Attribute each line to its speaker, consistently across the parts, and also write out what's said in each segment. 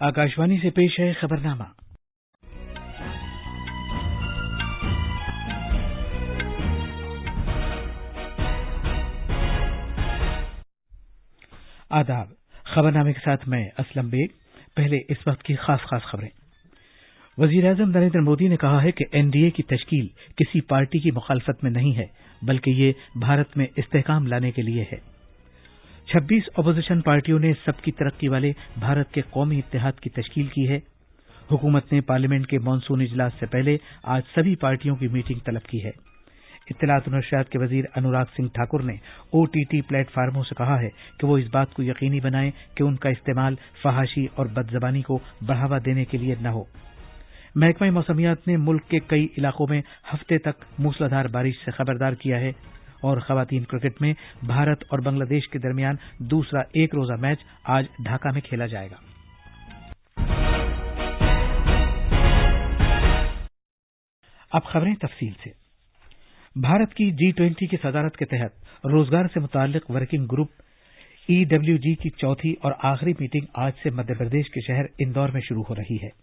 Speaker 1: आकाशवाणी से पेश है खबरनामा। आदाब। खबरनामे के साथ मैं असलम बेग। पहले इस वक्त की खास खबरें। वजीर-ए-आज़म नरेंद्र मोदी ने कहा है कि एनडीए की तश्कील किसी पार्टी की मुखालफत में नहीं है, बल्कि ये भारत में इस्तेहकाम लाने के लिए है। 26 अपोजिशन पार्टियों ने सबकी तरक्की वाले भारत के कौमी इत्तेहाद की तश्कील की है। हुकूमत ने पार्लियामेंट के मॉनसून इजलास से पहले आज सभी पार्टियों की मीटिंग तलब की है। इत्तलात और नशरियात के वजीर अनुराग सिंह ठाकुर ने ओटीटी प्लेटफार्मों से कहा है कि वो इस बात को यकीनी बनाएं कि उनका इस्तेमाल फहाशी और बदज़बानी को बढ़ावा देने के लिए न हो। महकमा मौसमियात ने मुल्क के कई इलाकों में हफ्ते तक मूसलाधार बारिश से खबरदार किया है। और खवातीन क्रिकेट में भारत और बांग्लादेश के दरमियान दूसरा एक रोजा मैच आज ढाका में खेला जाएगा। अब खबरें तफसील से। भारत की G20 की सदारत के तहत रोजगार से मुताल्लिक वर्किंग ग्रुप EWG की चौथी और आखिरी मीटिंग आज से मध्य प्रदेश के शहर इंदौर में शुरू हो रही है।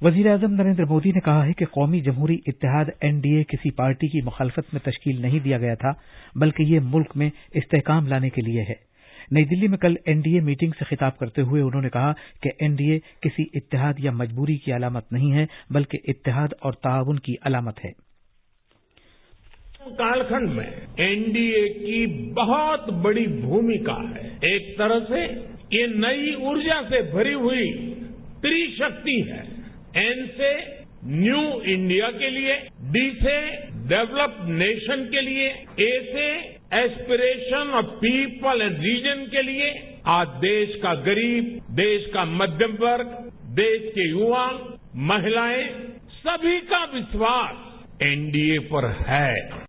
Speaker 1: वजीर-ए-आज़म नरेंद्र मोदी ने कहा है कि कौमी जमहूरी इत्तेहाद एनडीए किसी पार्टी की मुखालफत में तश्कील नहीं दिया गया था, बल्कि ये मुल्क में इस्तेहकाम लाने के लिए है। नई दिल्ली में कल एनडीए मीटिंग से खिताब करते हुए उन्होंने कहा कि एनडीए किसी इत्तेहाद या मजबूरी की अलामत नहीं है, बल्कि इत्तेहाद और ताउन की अलामत है।
Speaker 2: कालखंड में एनडीए की बहुत बड़ी भूमिका है। एक तरह से ये नई ऊर्जा से भरी हुई त्रिशक्ति है। एन से न्यू इंडिया के लिए, डी से डेवलप्ड नेशन के लिए, ए से aspiration of people and region के लिए। आज देश का गरीब, देश का मध्यम वर्ग, देश के युवा, महिलाएं, सभी का विश्वास एनडीए पर है।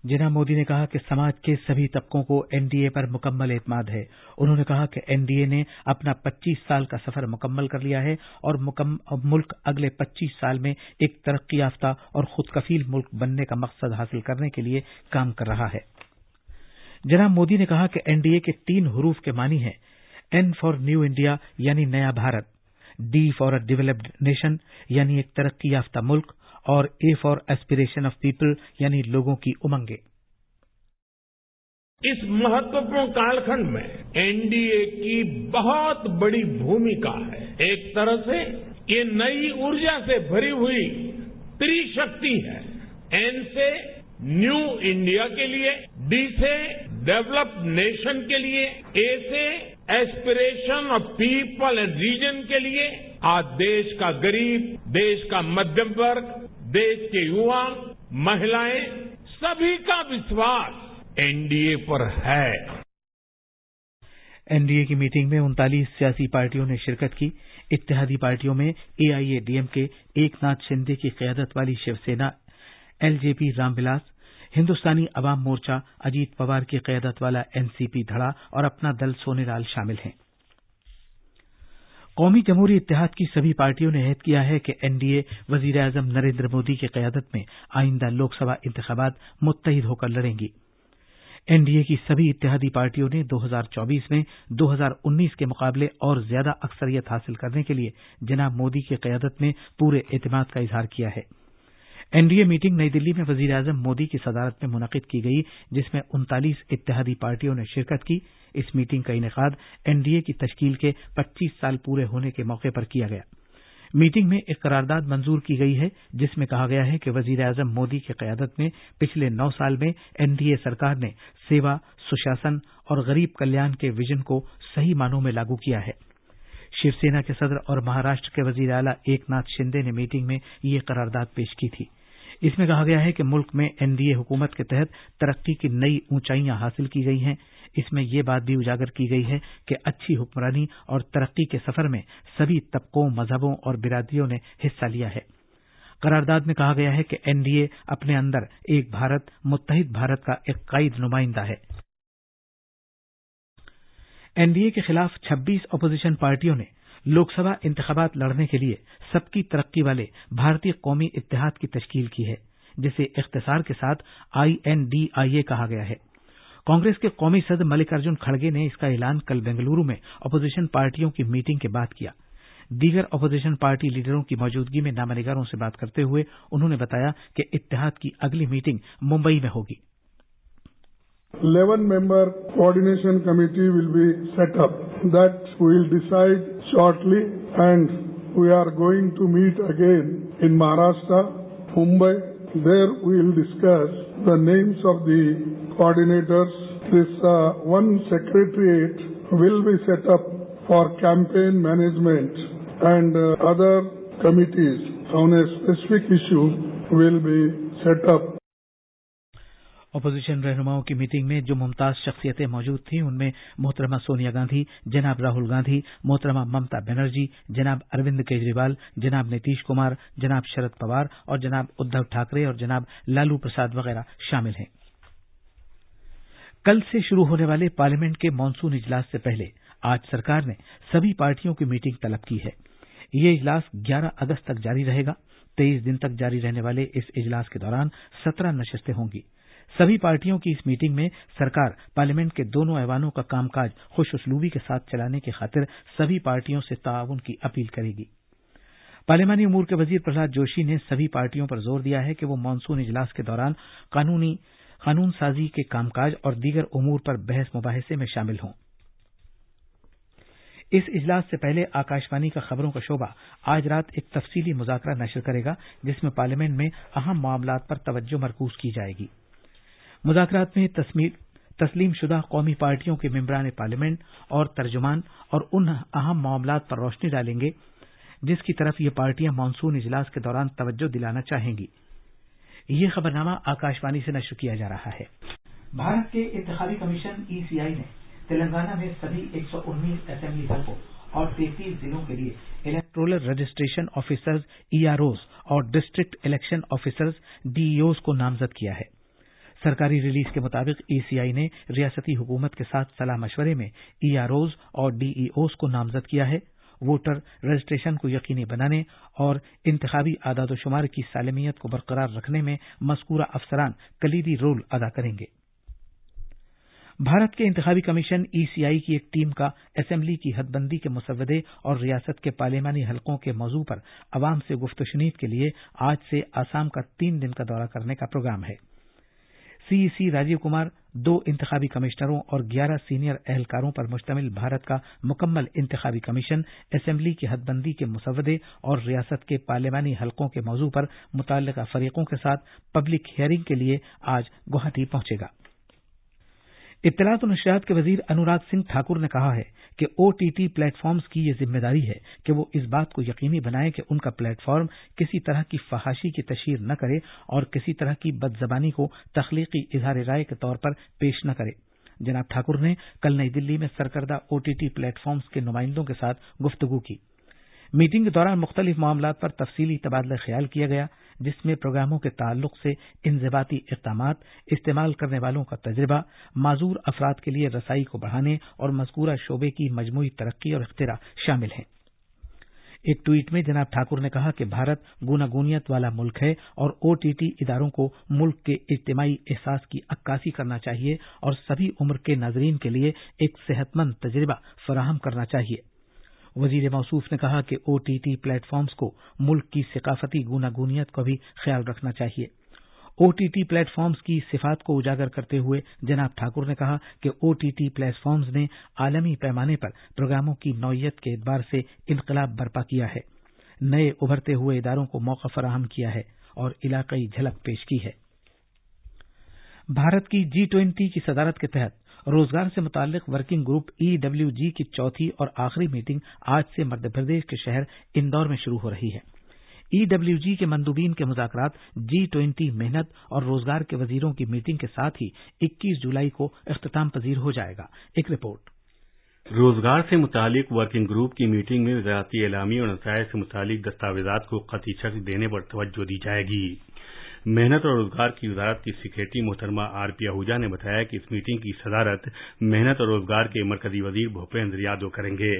Speaker 1: जनाब मोदी ने कहा कि समाज के सभी तबकों को एनडीए पर मुकम्मल एतमाद है। उन्होंने कहा कि एनडीए ने अपना 25 साल का सफर मुकम्मल कर लिया है और मुल्क अगले 25 साल में एक तरक्की याफ्ता और खुद कफील मुल्क बनने का मकसद हासिल करने के लिए काम कर रहा है। जनाब मोदी ने कहा कि एनडीए के 3 हरूफ के मानी हैं एन फॉर न्यू इंडिया यानी नया Bharat, D for a developed nation यानी एक तरक्की याफ्ता मुल्क, और A for aspiration of people यानी लोगों की उमंगे।
Speaker 2: इस महत्वपूर्ण कालखंड में एनडीए की बहुत बड़ी भूमिका है। एक तरह से ये नई ऊर्जा से भरी हुई त्रिशक्ति है। एन से न्यू इंडिया के लिए, डी से डेवलप्ड नेशन के लिए, ए से aspiration of people and region के लिए। आज देश का गरीब, देश का मध्यम वर्ग, देश के युवा, महिलाएं, सभी का विश्वास एनडीए पर है।
Speaker 1: एनडीए की मीटिंग में 39 सियासी पार्टियों ने शिरकत की। इत्तेहादी पार्टियों में एआईएडीएमके एकनाथ शिंदे की क़यादत वाली शिवसेना, एलजेपी रामविलास, हिंदुस्तानी अवाम मोर्चा अजीत पवार की क़यादत वाला एनसीपी धड़ा और अपना दल सोनेलाल शामिल हैं। कौमी जमहूरी इत्तेहाद की सभी पार्टियों ने अहद किया है कि एनडीए वजीर-ए-आज़म नरेंद्र मोदी की क़यादत में आइंदा लोकसभा इंतखाबात मुत्तहिद होकर लड़ेंगी। एनडीए की सभी इत्तेहादी पार्टियों ने 2024 में 2019 के मुकाबले और ज्यादा अक्सरियत हासिल करने के लिए जनाब मोदी की क़यादत में पूरे एतमाद का इजहार किया है। एनडीए मीटिंग नई दिल्ली में वजीर-ए-आज़म मोदी की सदारत में मुनक़िद की गई, जिसमें 39 इत्तेहादी पार्टियों ने शिरकत की। इस मीटिंग का इनेकाद एनडीए की तश्कील के 25 साल पूरे होने के मौके पर किया गया। मीटिंग में एक करारदाद मंजूर की गई है, जिसमें कहा गया है कि वजीर-ए-आज़म मोदी की क़यादत में पिछले 9 साल में एनडीए सरकार ने सेवा, सुशासन और गरीब कल्याण के विजन को सही मानों में लागू किया है। शिवसेना के सदर और महाराष्ट्र के वजीर आला एकनाथ शिंदे ने मीटिंग में ये करारदाद पेश की थी। इसमें कहा गया है कि मुल्क में एनडीए हुकूमत के तहत तरक्की की नई ऊंचाइयां हासिल की गई हैं। इसमें यह बात भी उजागर की गई है कि अच्छी हुक्मरानी और तरक्की के सफर में सभी तबकों, मजहबों और बिरादरियों ने हिस्सा लिया है। करारदाद में कहा गया है कि एनडीए अपने अंदर एक भारत, मुत्तहिद भारत का एक कायद नुमाइंदा है। एनडीए के खिलाफ 26 अपोजिशन पार्टियों ने लोकसभा इंतखाबात लड़ने के लिए सबकी तरक्की वाले भारतीय कौमी इत्तेहाद की तश्कील की है, जिसे इख्तिसार के साथ INDIA कहा गया है। कांग्रेस के कौमी सदर मल्लिकार्जुन खड़गे ने इसका ऐलान कल बेंगलुरु में अपोजिशन पार्टियों की मीटिंग के बाद किया। दीगर अपोजिशन पार्टी लीडरों की मौजूदगी में नामनिगारों से बात करते हुए उन्होंने बताया कि इत्तेहाद की अगली मीटिंग मुंबई में होगी।
Speaker 3: 11-member coordination committee will be set up. That we will decide shortly, and we are going to meet again in Maharashtra, Mumbai. There we will discuss the names of the coordinators. This one secretariat will be set up for campaign management, and other committees on a specific issue will be set up.
Speaker 1: Opposition रहनुमाओं की meeting में जो मुमताज शख्सियतें मौजूद थीं उनमें मोहतरमा सोनिया गांधी, जनाब राहुल गांधी, मोहतरमा ममता बनर्जी, जनाब अरविंद केजरीवाल, जनाब नीतीश कुमार, जनाब शरद पवार और जनाब उद्धव ठाकरे और जनाब लालू प्रसाद वगैरह शामिल हैं। कल से शुरू होने वाले पार्लियामेंट के मानसून इजलास से पहले आज सरकार ने सभी पार्टियों की मीटिंग तलब की है। ये इजलास 11 अगस्त तक जारी रहेगा। 23 दिन तक जारी रहने वाले इस इजलास के दौरान 17 नशस्तें होंगी। सभी पार्टियों की इस मीटिंग में सरकार पार्लियामेंट के दोनों ऐवानों का कामकाज खुशउस्लूबी के साथ चलाने की खातिर सभी पार्टियों से ताउन की अपील करेगी। पार्लियामानी उमूर के वजीर प्रहलाद जोशी ने सभी पार्टियों पर जोर दिया है कि वो मानसून इजलास के दौरान कानून साजी के कामकाज और दीगर उमूर पर बहस मुबाहिसे में शामिल हों। इस इजलास से पहले आकाशवाणी का खबरों का शोबा आज रात एक तफसीली मुज़ाकरा नशर करेगा जिसमें पार्लियामेंट में अहम मामलात पर तवज्जो मरकूज की जाएगी। मुज़ाकरात में तस्लीम शुदा कौमी पार्टियों के मेंबरान पार्लियामेंट और तर्जुमान और उन अहम मामलात पर रोशनी डालेंगे जिसकी तरफ ये पार्टियां मानसून इजलास के दौरान तवज्जो दिलाना चाहेंगी। ये खबरनामा आकाशवाणी से नशर किया जा रहा है। भारत के इंतखाबी कमीशन ECI ने तेलंगाना में सभी 119 असेंबली हलकों और 33 जिलों के लिए इलेक्टोरल रजिस्ट्रेशन ऑफिसर्स EROs और डिस्ट्रिक्ट इलेक्शन ऑफिसर्स DEOs को नामजद किया है। सरकारी रिलीज के मुताबिक ECI ने रियासती हुकूमत के साथ सलाह मशवरे में EROs और DEOs को नामजद किया है। वोटर रजिस्ट्रेशन को यकीनी बनाने और इंतखाबी आदाद-ओ-शुमार की सालमियत को बरकरार रखने में मज़कूरा अफसरान कलीदी रोल अदा करेंगे। भारत के इंतखाबी कमीशन ECI की एक टीम का असेंबली की हदबंदी के मुसव्वदे और रियासत के पार्लियामानी हलकों के मौजू पर अवाम से गुफ्तशनीद के लिए आज से आसाम का 3 दिन का दौरा करने का प्रोग्राम है। CEC राजीव कुमार 2 इंतखाबी कमिश्नरों और 11 सीनियर एहलकारों पर मुश्तमिल भारत का मुकम्मल इंतखाबी कमीशन असेंबली की हदबंदी के मुसव्वदे और रियासत के पार्लियामानी हलकों के मौजू पर मुतल्लिका फरीकों के साथ पब्लिक हियरिंग के लिए आज गुवाहाटी पहुंचेगा। इत्तलात और नशरियात के वजीर अनुराग सिंह ठाकुर ने कहा है कि OTT प्लेटफॉर्म्स की ये जिम्मेदारी है कि वो इस बात को यकीनी बनाए कि उनका प्लेटफॉर्म किसी तरह की फहाशी की तशहीर न करे और किसी तरह की बदजबानी को तख्लीकी इजहार राय के तौर पर पेश न करे। जनाब ठाकुर ने कल नई दिल्ली में सरकर्दा OTT प्लेटफॉर्म्स के नुमाइंदों के साथ गुफ्तगू की। मीटिंग के दौरान मुख्तलिफ मामलात पर तफसीली तबादला ख्याल किया गया जिसमें प्रोग्रामों के ताल्लुक से इंज़िबाती इक़दामात, इस्तेमाल करने वालों का तजर्बा, माजूर अफराद के लिए रसाई को बढ़ाने और मज़कूरा शोबे की मजमूई तरक्की और इख्तिरा शामिल हैं। एक ट्वीट में जनाब ठाकुर ने कहा कि भारत गूनागूनियत वाला मुल्क है और OTT इदारों को मुल्क के इज्तिमाई एहसास की अक्कासी करना चाहिए और सभी उम्र के नाज़रीन के लिए एक सेहतमंद तजर्बा फराहम करना चाहिए। वजीर मौसूफ ने कहा कि OTT प्लेटफॉर्म्स को मुल्क की सकाफती गूनागूनियत का भी ख्याल रखना चाहिए। OTT प्लेटफॉर्म्स की सिफात को उजागर करते हुए जनाब ठाकुर ने कहा कि OTT प्लेटफॉर्म्स ने आलमी पैमाने पर प्रोग्रामों की नौइयत के एतबार से इनकलाब बर्पा किया है, नए उभरते हुए इदारों को मौका फराहम किया है और इलाकाई झलक पेश की है। भारत की G20 की सदारत के तहत रोजगार से मुताल्लिक वर्किंग ग्रुप EWG की चौथी और आखिरी मीटिंग आज से मध्य प्रदेश के शहर इंदौर में शुरू हो रही है। EWG के मंदूबीन के मुज़ाकरात G20 मेहनत और रोजगार के वजीरों की मीटिंग के साथ ही 21 जुलाई को इख्तिताम पजीर हो जाएगा। एक रिपोर्ट।
Speaker 4: रोजगार से मुतालिक वर्किंग ग्रुप की मीटिंग में वज़ारती एलामी और नसाइज से मुतालिक दस्तावेजात को क़तई शक्ल देने पर तवज्जो दी जाएगी। मेहनत और रोजगार की वजारत की सेक्रेटरी मोहतरमा RP आहूजा ने बताया कि इस मीटिंग की सदारत मेहनत और रोजगार के मरकजी वजीर भूपेंद्र यादव करेंगे।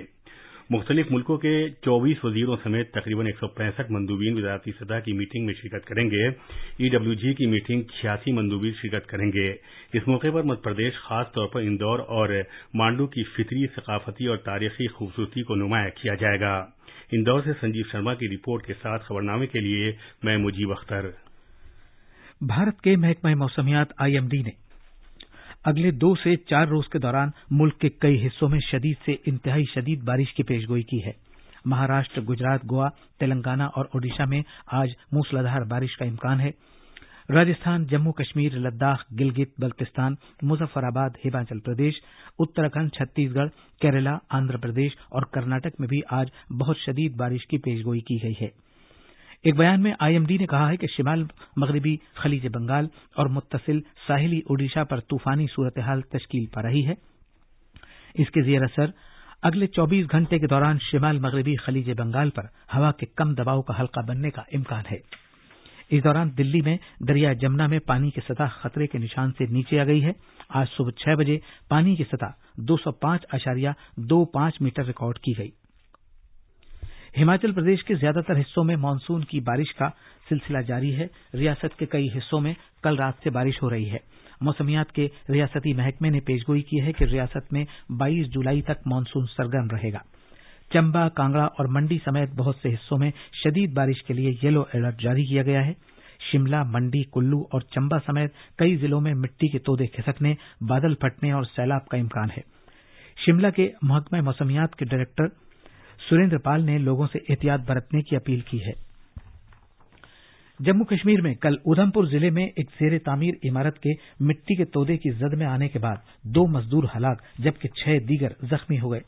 Speaker 4: मुख्तलिफ मुल्कों के 24 वजीरों समेत तकरीबन 165 मंदूबीन वजारती सतह की मीटिंग में शिरकत करेंगे। EWG की मीटिंग 86 मंदूबीन शिरकत करेंगे। इस मौके पर मध्य प्रदेश, खास तौर पर इंदौर और मांडू की फितरी, सकाफती और तारीखी खूबसूरती को नुमाया किया जाएगा। इंदौर से संजीव शर्मा की रिपोर्ट के साथ खबरनामे के लिए मैं मुजीब अख्तर।
Speaker 1: भारत के महकमा मौसमियात IMD ने अगले 2 से 4 रोज के दौरान मुल्क के कई हिस्सों में शदीद से इंतहाई शदीद बारिश की पेशगोई की है। महाराष्ट्र, गुजरात, गोवा, तेलंगाना और ओडिशा में आज मूसलाधार बारिश का इम्कान है। राजस्थान, जम्मू कश्मीर, लद्दाख, गिलगित बल्तिस्तान, मुजफ्फराबाद, हिमाचल प्रदेश, उत्तराखंड, छत्तीसगढ़, केरला, आंध्र प्रदेश और कर्नाटक में भी आज बहुत शदीद बारिश की पेशगोई की गई है। एक बयान में IMD ने कहा है कि शिमाल मगरबी खलीज बंगाल और मुत्तसिल साहिली ओडिशा पर तूफानी सूरत हाल तश्कील पा रही है। इसके ज़ेर असर अगले 24 घंटे के दौरान शिमाल मगरबी खलीज बंगाल पर हवा के कम दबाव का हल्का बनने का इम्कान है। इस दौरान दिल्ली में दरिया जमुना में पानी की सतह खतरे के निशान से नीचे आ गई है। आज सुबह 6 बजे पानी की सतह 205.25 मीटर रिकॉर्ड की गई। हिमाचल प्रदेश के ज्यादातर हिस्सों में मानसून की बारिश का सिलसिला जारी है। रियासत के कई हिस्सों में कल रात से बारिश हो रही है। मौसमियात के रियासती महकमे ने पेशगोई की है कि रियासत में 22 जुलाई तक मानसून सरगर्म रहेगा। चंबा, कांगड़ा और मंडी समेत बहुत से हिस्सों में शदीद बारिश के लिए येलो अलर्ट जारी किया गया है। शिमला, मंडी, कुल्लू और चंबा समेत कई जिलों में मिट्टी के तोदे खिसकने, बादल फटने और सैलाब का इम्कान है। शिमला के महकमा मौसमियात के डायरेक्टर सुरेंद्र पाल ने लोगों से एहतियात बरतने की अपील की है। जम्मू कश्मीर में कल उधमपुर जिले में एक जेर तामीर इमारत के मिट्टी के तोदे की जद में आने के बाद 2 मजदूर हलाक जबकि 6 दीगर जख्मी हो गए।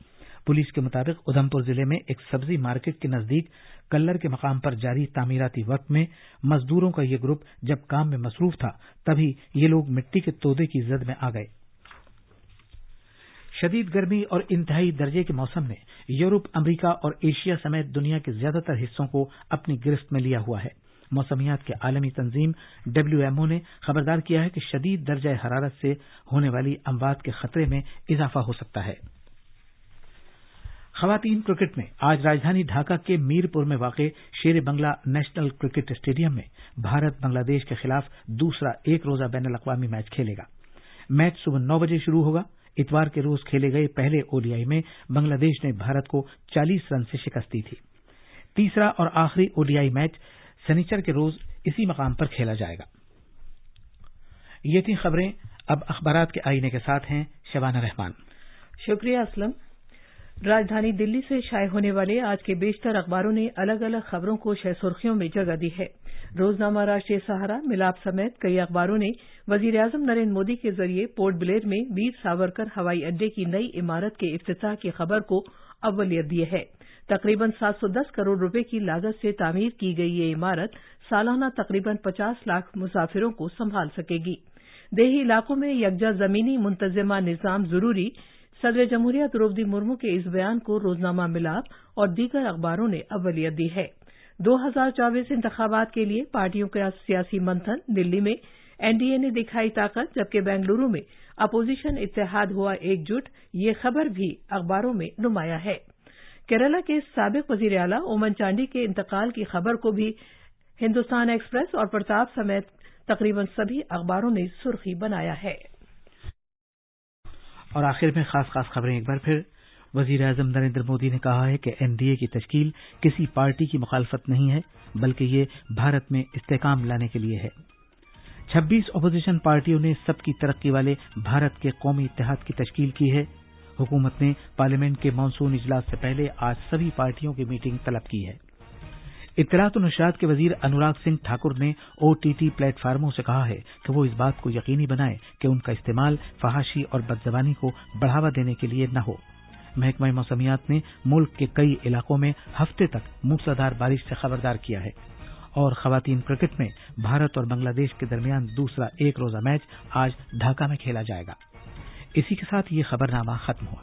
Speaker 1: पुलिस के मुताबिक उधमपुर जिले में एक सब्जी मार्केट के नजदीक कल्लर के मकाम पर जारी तामीराती वर्क में मजदूरों का यह ग्रुप जब काम में मसरूफ था तभी ये लोग मिट्टी के तोदे की जद में आ गए। शदीद गर्मी और इंतहाई दर्जे के मौसम ने यूरोप, अमेरिका और एशिया समेत दुनिया के ज्यादातर हिस्सों को अपनी गिरफ्त में लिया हुआ है। मौसमियात के आलमी तंजीम WMO ने खबरदार किया है कि शदीद दर्जा हरारत से होने वाली अमवात के खतरे में इजाफा हो सकता है। खवातीन क्रिकेट में आज राजधानी ढाका के मीरपुर में वाक़े शेर बंगला नेशनल क्रिकेट स्टेडियम में भारत बांग्लादेश के खिलाफ दूसरा एक रोजा बैनुल अक़वामी मैच खेलेगा। मैच सुबह 9 बजे शुरू होगा। इतवार के रोज खेले गए पहले ODI में बांग्लादेश ने भारत को 40 रन से शिकस्त दी थी। तीसरा और आखिरी ODI मैच शनिचर के रोज इसी मकाम पर खेला जाएगा। ये थी खबरें। अब अखबारात के आईने के साथ हैं शबाना रहमान।
Speaker 5: शुक्रिया असलम। राजधानी दिल्ली से शाये होने वाले आज के बेशतर अखबारों ने अलग अलग खबरों को शह सुर्खियों में जगह दी है। रोजनामा राष्ट्रीय सहारा, मिलाप समेत कई अखबारों ने वजीर-ए-आज़म नरेंद्र मोदी के जरिए पोर्ट ब्लेयर में वीर सावरकर हवाई अड्डे की नई इमारत के इफ्तिताह की खबर को अव्वलियत दी है। तकरीबन 710 करोड़ रुपए की लागत से तामीर की गई ये इमारत सालाना तकरीबन 50 लाख मुसाफिरों को संभाल सकेगी। देही इलाकों में यकजा जमीनी मुंतज़िमा निज़ाम जरूरी, सदर जमहूरिया द्रौपदी मुर्मू के इस बयान को रोजनामा मिलाप और दीगर अखबारों ने अव्वलियत दी है। 2024 इंतखाबात के लिए पार्टियों का सियासी मंथन, दिल्ली में NDA ने दिखाई ताकत जबकि बेंगलुरु में अपोजिशन इत्तेहाद हुआ एकजुट, ये खबर भी अखबारों में नुमाया है। केरला के साबिक वजीर आला ओमन चांडी के इंतकाल की खबर को भी हिंदुस्तान एक्सप्रेस और प्रताप समेत तकरीबन सभी अखबारों ने सुर्खी बनाया है।
Speaker 1: और आखिर में खास खबरें एक बार फिर। वजीर-ए-आज़म नरेंद्र मोदी ने कहा है कि NDA की तश्कील किसी पार्टी की मुखालफत नहीं है बल्कि ये भारत में इस्तेहकाम लाने के लिए है। 26 अपोजिशन पार्टियों ने सबकी तरक्की वाले भारत के कौमी इत्तेहाद की तश्कील की है। हुकूमत ने पार्लियामेंट के मानसून इजलास से पहले आज सभी पार्टियों की मीटिंग तलब की है। इत्तलात और नशरियात के वजीर अनुराग सिंह ठाकुर ने OTT प्लेटफार्मों से कहा है कि वो इस बात को यकीनी बनाए कि उनका इस्तेमाल फहाशी और बदज़बानी को बढ़ावा देने के लिए न हो। महकमा मौसमियात ने मुल्क के कई इलाकों में हफ्ते तक मूसलाधार बारिश से खबरदार किया है। और खवातीन क्रिकेट में भारत और बांग्लादेश के दरमियान दूसरा एक रोजा मैच आज ढाका में खेला जाएगा। इसी के साथ ये खबरनामा खत्म हुआ।